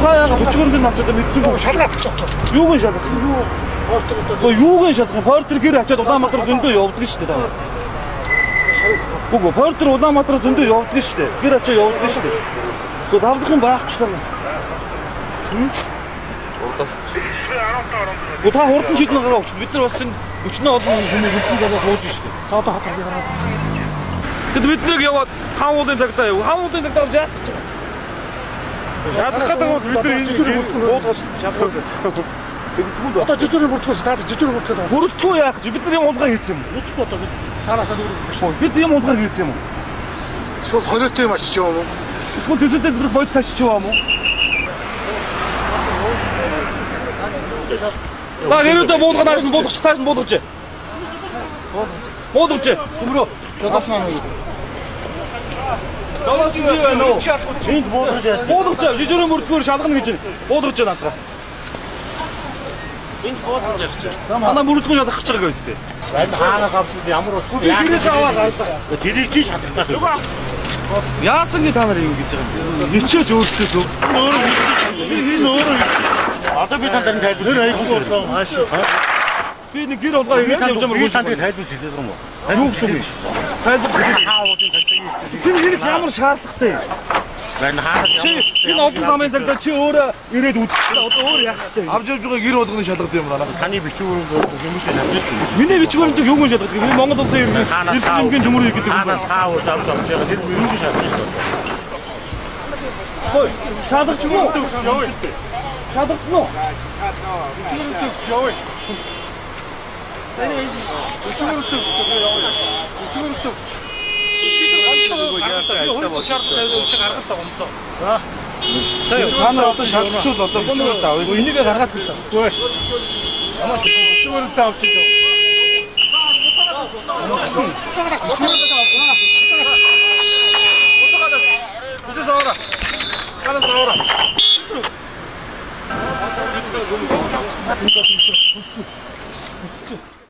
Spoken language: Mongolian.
타야가 붙이고는 남자들 밑으로 шалгаад чад. юуг шалгах Юу Гэхдээ юуг шалгах Портер гэр ачаад Улаанбаатар зөндөө явдаг шүү дээ. Үгүй Портер Улаанбаатар зөндөө явдаг шүү дээ. Гэр ачаа явдаг шүү дээ. Гэхдээ давдах юм байхгүй ч таа. Урдаас. Та хурдан шийдэн гараа өгч бид нар бас энэ өчнөө олон хүмүүс үлдэн залуу сууж шүү дээ. За одоо хатар гараад. Тэгэд бид нэг яваад хаамуудын цагтаа яв. Хаамуудын цагтаа яаж ч. Шалгах гэдэг бид нар жижиг буудгаас шалгах. Одоо жижиг бүртгээс таад жижиг бүртгээд байна. Бүртгүү яах чи бид нар юм уулгаар хийсэн юм. Үтгэхгүй одоо бид цаанаасаа дүүрэх биш. Бид юм уулгаар хийсэн юм уу? Эсвэл хориотой юм ачиж юм уу? Эсвэл төсөлтэй бид бойд ташиж байгаа юм уу? За нэрүүдээ буулгах нааш нь буулгах цааш нь буулгаж. Буулгаж. Төмрөө. Жодосноо юу? Долооч юу байна уу? Энд буулгаж. Буулгаж. Жижигэн бүртгүүр шалгана гэж буулгаж байна надаа. Энд буулгаж явах чинь. Танаа бүртгүүр шалгах гэж байгаа юм шүү дээ. Энэ хаанаас авчих ямар утсан Тэрээс аваад гардаг. тэрийг чи шалгах таа. Яасан гэ та нар юм гэж байгаа юм. Ничээж өөрсдөөс Одоо би танд тайлбар хийсэн. Хааш. Би нэг гэр болгоо ингэж явж байгаа юм. Танд тайлбар хийдэг юм уу? Юу гэсэн юм бэ? Тайлбар хаавуудын тайлбар хийсэн. тэр хэрэг ямар шаардлагатай. Энэ хаанаас Энэ олон замын цагтаа чи өөрөө ирээд үдчихлээ. Одоо өөр яах вэ? Авч явж байгаа гэр болгоны шалгад юм байна. таны бичвэрүүд хүмүүстэй хамжиж. Миний бичвэрнүүд юу юм шалгадаг? Би Монгол улсын иргэн иргэнгийн төмөр гэдэг юм. Хаанаас хаавууд авч байгаа тэр юу шиг шалгаж байна. Хой, шалгач юу? Шалгач юу? Та нар одоо шалгачуул одоо бичвэрт авъя. Энийг гаргаад хэлсэн. Үгүй. Ямар ч бичвэрүүд авч байгаа. Ганаас навара.